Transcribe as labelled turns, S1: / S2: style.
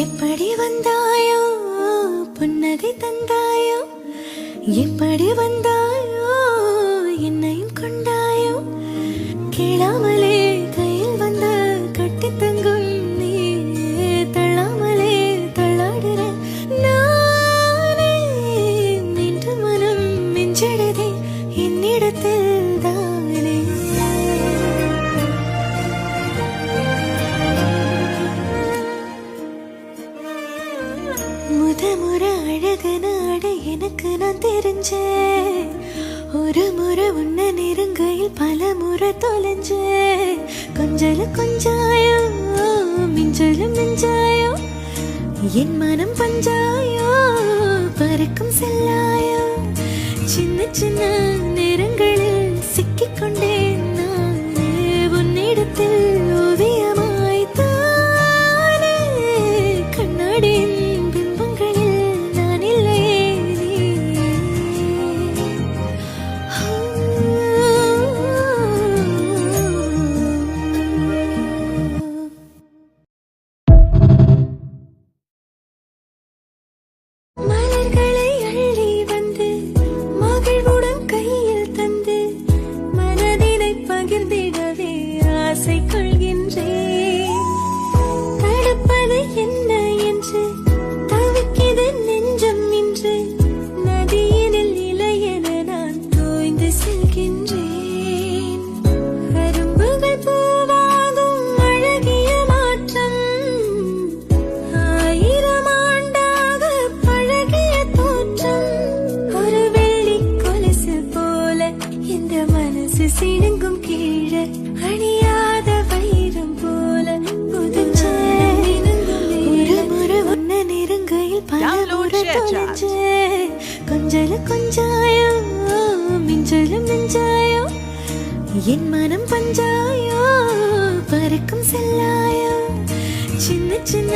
S1: எப்படி வந்தாயோ புன்னகை தந்தாயோ, எப்படி வந்தாயோ என்னையும் கொண்டாயோ, கேளாமலே கையில் வந்த கட்டி தங்கும் நீ தள்ளாமலே தள்ளாடுற நானே நின்று மனம் மிஞ்சடதே என்னிடத்தில் தானே. முறை அழகு நாட எனக்கு நான் தெரிஞ்சேன், ஒரு முறை உன்ன நெருங்கையில் பல முறை தொலைஞ்சேன். கொஞ்சலும் கொஞ்சாயோ மிஞ்சலும் மிஞ்சாயோ, என் மனம் பஞ்சாயோ பறக்கும் செல்லாயோ, சின்ன சின்ன நேரங்களில் சிக்கிக்கொண்டேன் நானே உன்னிடத்தில் ஓவியமாய் தானே. கண்ணாடியின் என்ன என்று தவிக்கிது நெஞ்சம் இன்று, நதியினில் இலையென நான் தோய்ந்து செல்கின்றேன். கரும்புகள் பூவாகும் அழகிய மாற்றம், 1000 ஆண்டாக பழகிய தோற்றம். ஒரு வெள்ளி கொலுசு போல இந்த மனசு சிடுங்கும் கீழே, அணியாத வைரம் போல புதுச்ச நெருங்கையில் பல முறை தொலைஞ்சேன். கொஞ்சலும் கொஞ்சாயோ மிஞ்சலும் மிஞ்சாயோ, என் மனம் பஞ்சாயோ பறக்கும் செல்லாயோ, சின்ன சின்ன